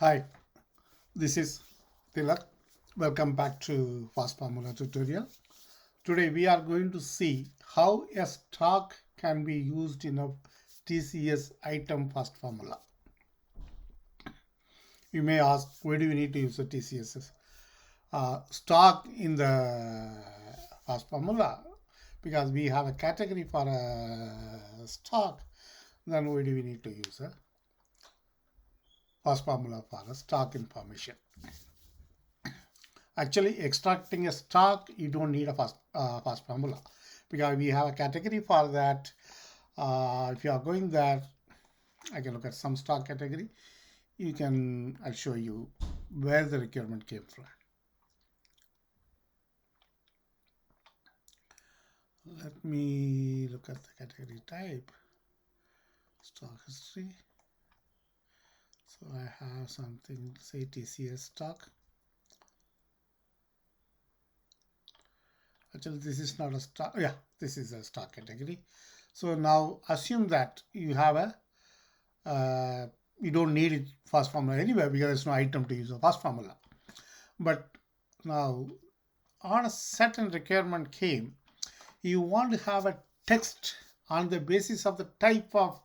Hi, this is Tilak. Welcome back to Fast Formula tutorial. Today we are going to see how a stock can be used in a TCS item fast formula. You may ask, why do we need to use a TCS stock in the fast formula? Because we have a category for a stock, then why do we need to use a fast formula for a stock information? Actually, extracting a stock, you don't need a fast formula because we have a category for that. If you are going there, I can look at some stock category. I'll show you where the requirement came from. Let me look at the category type, stock history. So I have something, say TCS stock. Actually, this is not a stock. Yeah, this is a stock category. So now assume that you have you don't need it fast formula anywhere because there's no item to use a fast formula. But now on a certain requirement came, you want to have a text on the basis of the type of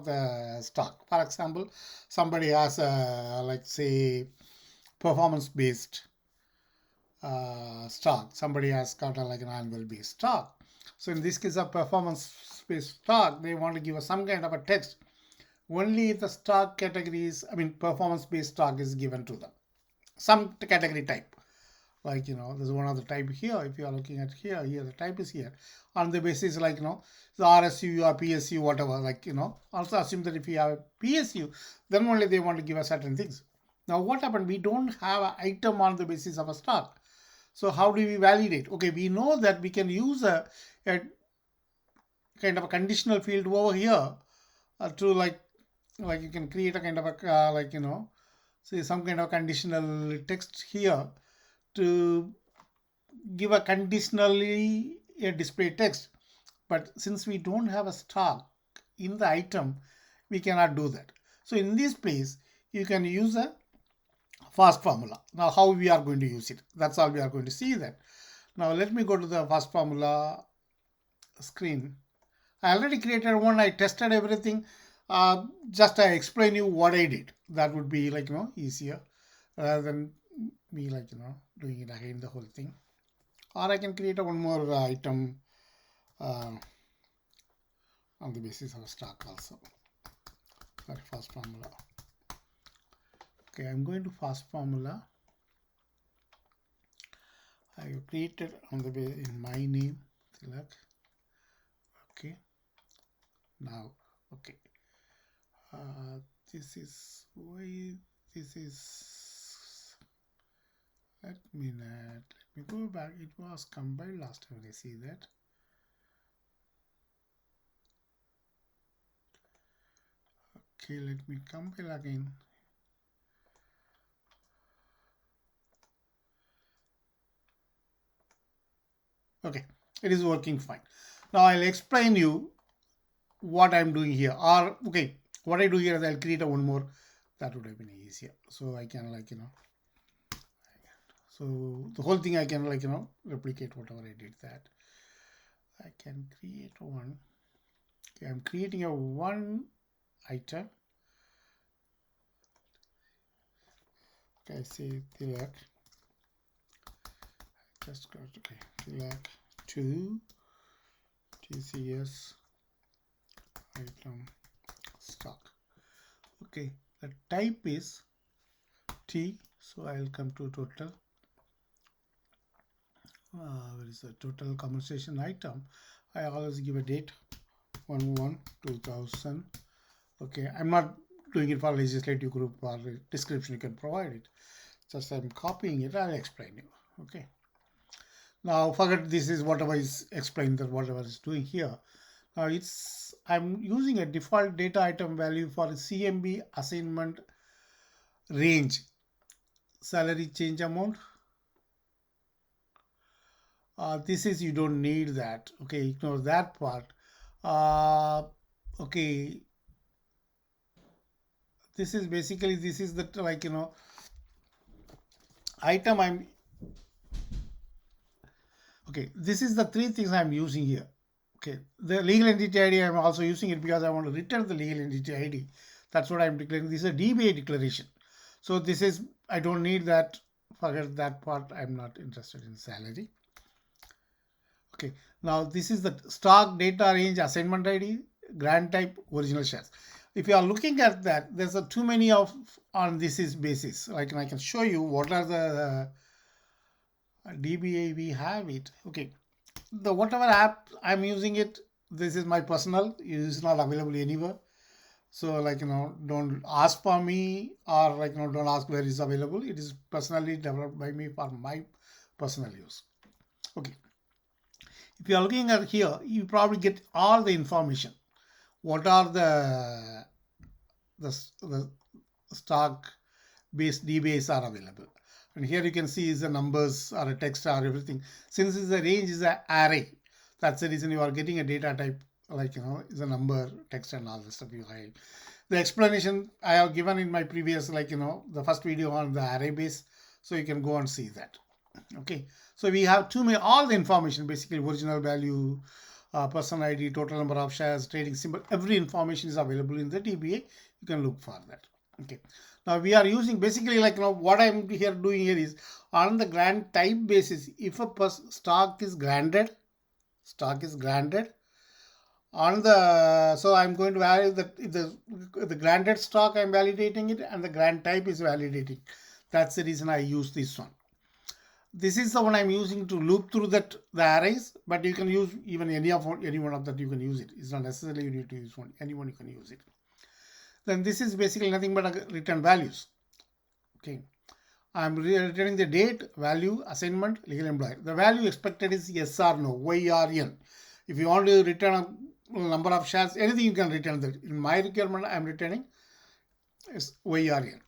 the stock. For example, somebody has a, like say, performance based stock. Somebody has got like an annual based stock. So in this case of performance based stock, they want to give us some kind of a text. Only the stock categories, I mean performance based stock is given to them. Some category type. Like, there's one other type here. If you are looking at here, the type is here. On the basis like, the RSU or PSU, whatever, like, also assume that if you have a PSU, then only they want to give us certain things. Now what happened? We don't have an item on the basis of a stock. So how do we validate? Okay, we know that we can use a kind of a conditional field over here to like you can create a kind of a say some kind of conditional text here to give a conditionally a display text. But since we don't have a stock in the item, we cannot do that. So in this place, you can use a fast formula. Now how we are going to use it, that's all we are going to see that. Now let me go to the fast formula screen. I already created one. I tested everything. Just I explain you what I did. That would be like easier rather than me like doing it again the whole thing. Or I can create a one more item uh, on the basis of a stock also. Sorry, fast formula. Okay, I'm going to fast formula. I created on the in my name. Select. Okay. Now, okay. This is why this is. Let me go back. It was compiled last time. I see that. Okay, let me compile again. Okay, it is working fine. Now I'll explain you what I'm doing here. Or okay, what I do here is I'll create a one more. That would have been easier. So I can so the whole thing I can replicate whatever I did that. I can create one. Okay, I'm creating a one item. Okay, I say Tilak. Just got okay. Tilak 2 TCS item stock. Okay, the type is T, so I'll come to total. Where is the total compensation item? I always give a date 1/1/2000. Okay, I'm not doing it for legislative group or description. You can provide it. Just I'm copying it. I'll explain you. Okay. Now forget this is whatever is explained that whatever is doing here. Now I'm using a default data item value for CMB assignment range salary change amount. This is you don't need that. Okay, ignore that part. Okay, this is basically, this is the, like, item I'm, okay, this is the three things I'm using here. Okay, the legal entity ID, I'm also using it because I want to return the legal entity ID. That's what I'm declaring. This is a DBA declaration. So this is, I don't need that. Forget that part. I'm not interested in salary. Okay, now this is the stock data range assignment ID, grant type, original shares. If you are looking at that, there's a too many of on this is basis. Like, I can show you what are the DBA we have it. Okay, the whatever app I'm using it, this is my personal. It is not available anywhere. So, like, don't ask for me, or like, don't ask where it's available. It is personally developed by me for my personal use. Okay, if you are looking at here, you probably get all the information. What are the stock based DBAs are available. And here you can see is the numbers or a text or everything. Since the range is an array, that's the reason you are getting a data type, like, is a number, text, and all this stuff you hide. The explanation I have given in my previous, like, the first video on the array base. So you can go and see that. Okay. So we have all the information, basically original value, person ID, total number of shares, trading symbol, every information is available in the DBA. You can look for that. Okay. Now we are using basically, like, what I'm doing here is on the grant type basis. If a stock is granted on the, so I'm going to validate that if the granted stock, I'm validating it, and the grant type is validating. That's the reason I use this one. This is the one I'm using to loop through the arrays, but you can use even any one of that. You can use it. It's not necessarily you need to use one. Anyone you can use it. Then this is basically nothing but return values. Okay, I'm returning the date, value, assignment, legal employer. The value expected is yes or no, Y or N. If you want to return a number of shares, anything you can return that. In my requirement, I'm returning is Y or N.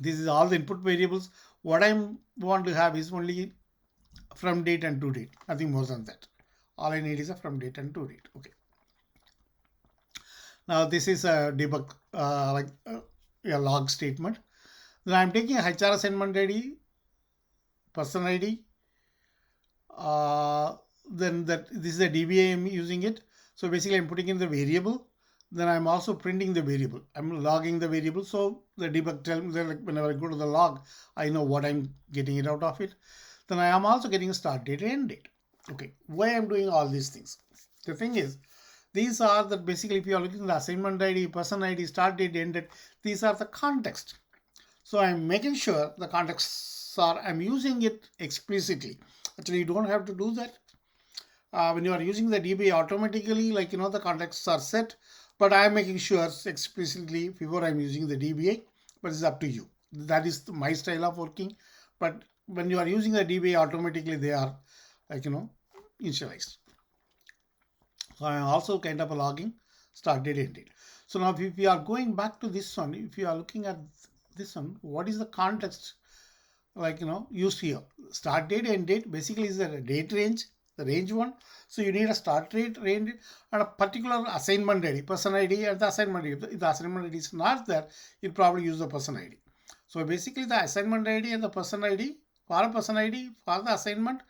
This is all the input variables. What I want to have is only from date and to date, nothing more than that. All I need is a from date and to date. Okay. Now this is a debug, a log statement. Then I'm taking a HR assignment ID, person ID. Then this is a DBA I'm using it. So basically I'm putting in the variable. Then I'm also printing the variable. I'm logging the variable. So the debug tells me that, like, whenever I go to the log, I know what I'm getting it out of it. Then I am also getting a start date and end date. Okay, why I'm doing all these things? The thing is, these are the basically, if you are looking at the assignment ID, person ID, start date, end date, these are the context. So I'm making sure the contexts are, I'm using it explicitly. Actually, you don't have to do that. When you are using the DBA automatically, like, the contexts are set, but I'm making sure explicitly before I'm using the DBA, but it's up to you. That is my style of working. But when you are using the DBA automatically, they are, like, initialized. So I'm also kind of logging start date, end date. So now if we are going back to this one, if you are looking at this one, what is the context, like, used here? Start date, end date basically is the date range, the range one. So you need a start date, range, and a particular assignment ID, person ID, and the assignment ID. If the assignment ID is not there, you probably use the person ID. So basically the assignment ID and the person ID, for a person ID, for the assignment,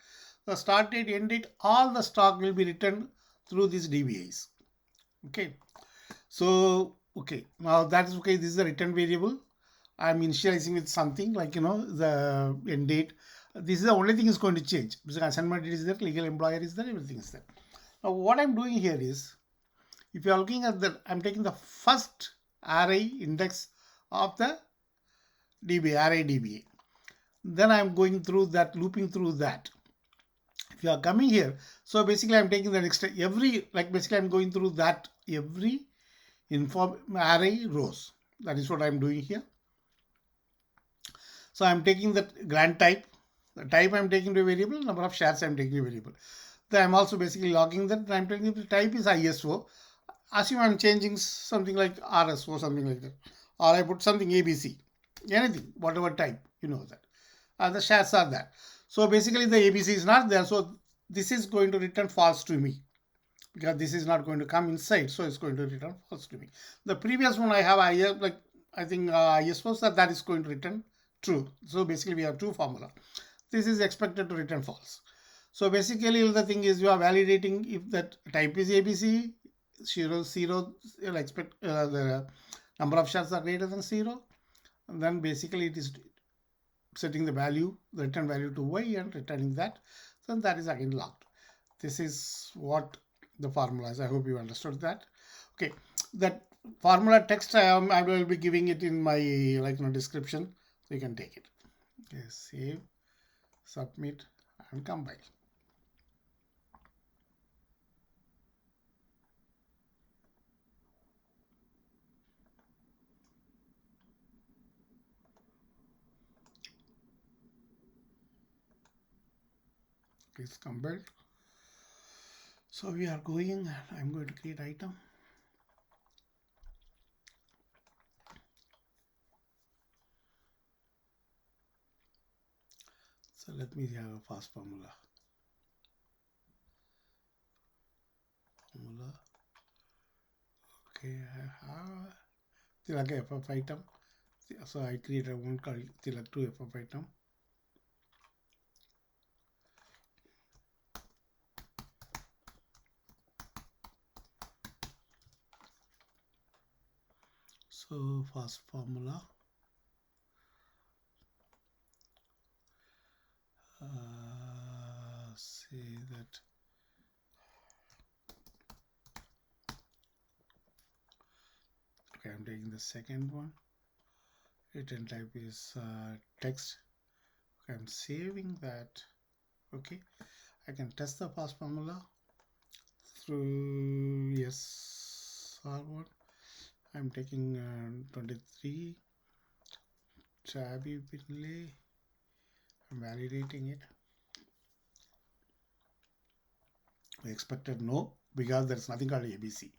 the start date, end date, all the stock will be returned through these DBAs. Okay. So, okay, now that is okay. This is the return variable. I'm initializing with something like, the end date. This is the only thing is going to change because assignment is there, legal employer is there, everything is there. Now what I'm doing here is, if you are looking at that, I'm taking the first array index of the DBA, array DBA. Then I'm going through that, looping through that. If you are coming here, so basically I'm taking the next, basically I'm going through that every array rows. That is what I'm doing here. So I'm taking the grant type. The type I'm taking to a variable, number of shares I'm taking to a variable. Then I'm also basically logging that. I'm taking the type is ISO. Assume I'm changing something like RSO, something like that. Or I put something ABC. Anything, whatever type, that. The shares are there. So basically the ABC is not there. So this is going to return false to me, because this is not going to come inside. So it's going to return false to me. The previous one I have, I think suppose that is going to return true. So basically we have two formula. This is expected to return false. So basically the thing is you are validating if that type is ABC, 0, you'll expect the number of shards are greater than 0. And then basically it is setting the value, the return value to Y and returning that. Then that is again locked. This is what the formula is. I hope you understood that. Okay, that formula text I will be giving it in my description, so you can take it. Okay, save, submit, and compile. It's compiled. So we are going. I'm going to create item. So let me have a fast formula. Okay, I have Tilak FF item. So I create a one called Tilak 2 FF item. So fast formula. Say that okay, I'm taking the second one. Return type is text. Okay, I'm saving that. Okay, I can test the fast formula through yes R1. I'm taking 23 Chabi Pinley. I'm validating it. We expected no because there's nothing called ABC.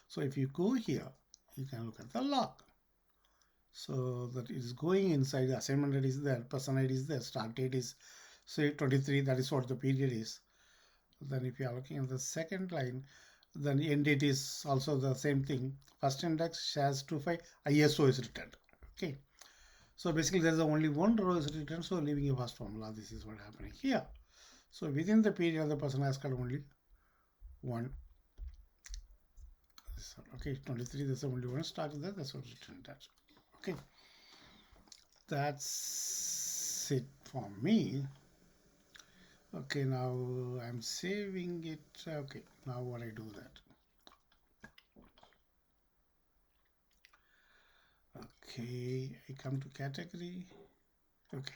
So if you go here, you can look at the log. So that is going inside the assignment that is there, person ID is there, start date is say 23, that is what the period is. Then if you are looking at the second line, then end date is also the same thing. First index shares 25 ISO is returned. Okay. So basically there's only one row is returned, so leaving a fast formula. This is what happening here. So within the period, the person has got only one. Okay, 23, there's only one stock there, that's what returned that. Okay, that's it for me. Okay, now I'm saving it. Okay, now what I do that. Okay, I come to category. Okay,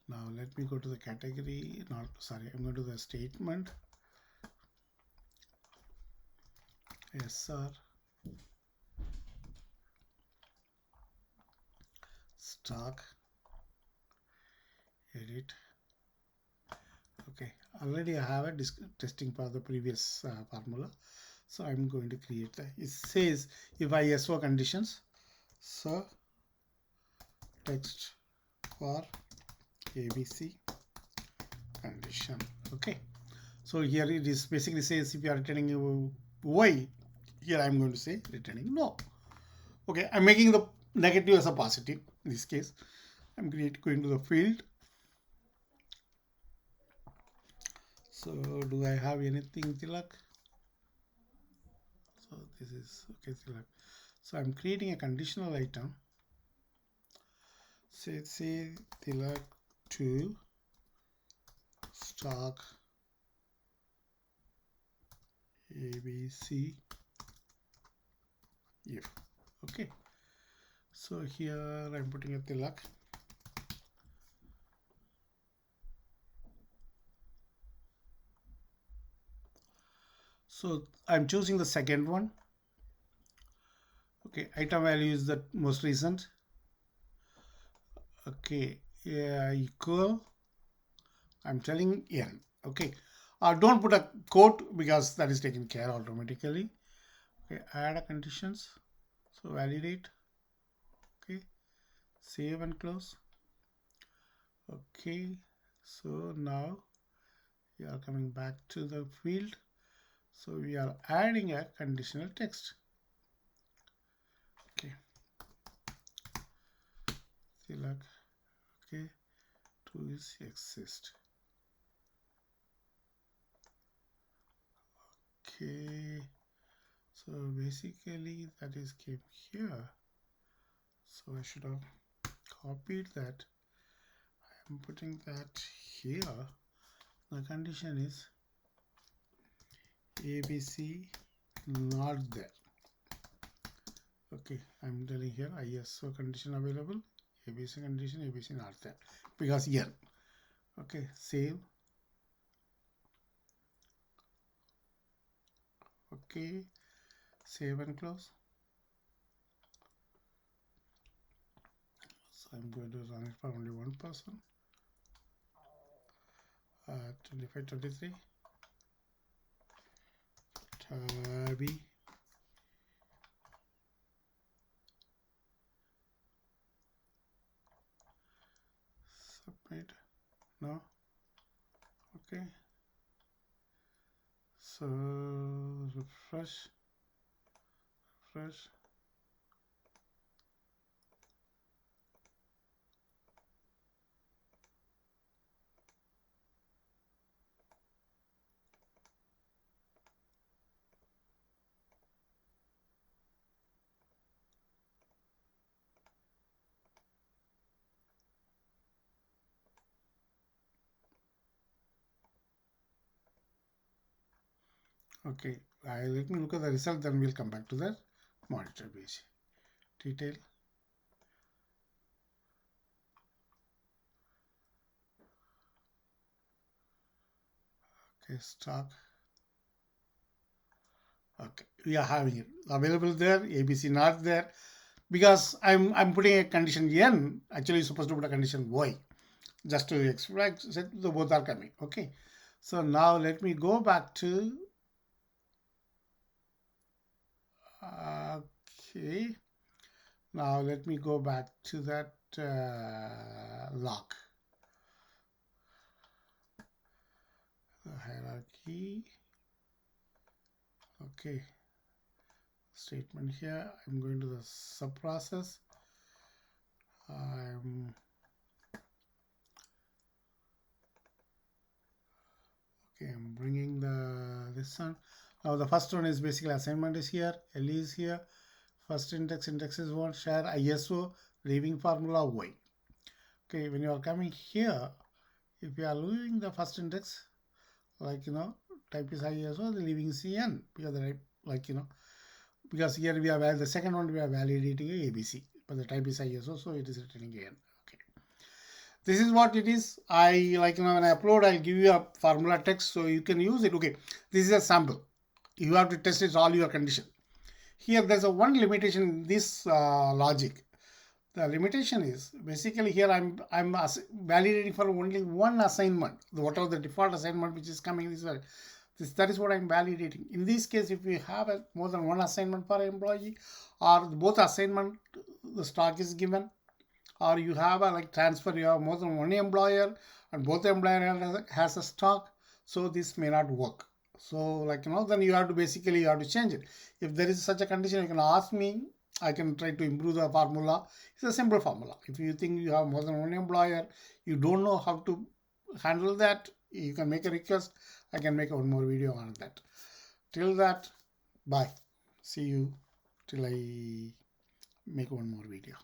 now let me go to the category. Not sorry, I'm going to the statement. SR stock edit. Okay, already I have a testing for the previous formula, so I'm going to create that. It says if ISO conditions, so text for ABC condition. Okay, so here it is basically says if you are returning Y, here I'm going to say returning no. Okay, I'm making the negative as a positive in this case. I'm going to the field. So do I have anything, Tilak? So this is okay, Tilak. So I'm creating a conditional item. Say Tilak to stock ABC if. Okay. So here I'm putting a Tilak. So I'm choosing the second one. Okay, item value is the most recent. Okay, yeah, equal. I'm telling n. Okay, don't put a quote because that is taken care automatically. Okay, add a conditions. So validate. Okay, save and close. Okay, so now we are coming back to the field. So we are adding a conditional text. Okay. check. Okay, 2 is exist. Okay, so basically that is came here, so I should have copied that. I'm putting that here. The condition is ABC not there. Okay, I'm telling here ISO condition available, ABC condition, ABC not there because here. Okay, save. Okay, save and close. So I'm going to run it for only one person. 2523 tabby submit. No. Okay, so refresh. Okay, let me look at the result, then we'll come back to the monitor page. Detail. Okay, stock. Okay, we are having it available there. ABC not there because I'm putting a condition N. Actually, you're supposed to put a condition Y just to extract. The both are coming. Okay, so now let me go back to. Okay, now let me go back to that lock. The hierarchy. Okay, statement here. I'm going to the sub process. I'm bringing this one. Now the first one is basically assignment is here, L is here, first index is 1, share ISO, leaving formula Y. Okay, when you are coming here, if you are leaving the first index, like type is ISO, the leaving CN, because because here we are the second one we are validating ABC, but the type is ISO, so it is returning AN. Okay, this is what it is. I when I upload, I'll give you a formula text so you can use it. Okay, this is a sample. You have to test it all your condition. Here there's a one limitation in this logic. The limitation is basically here I'm validating for only one assignment, whatever the default assignment which is coming this way. That is what I'm validating. In this case, if we have more than one assignment per employee, or both assignment the stock is given, or you have a transfer, you have more than one employer and both employer has a stock, so this may not work. So then you have to basically change it. If there is such a condition, you can ask me. I can try to improve the formula. It's a simple formula. If you think you have more than one employer, you don't know how to handle that, you can make a request. I can make one more video on that. Till that, bye. See you till I make one more video.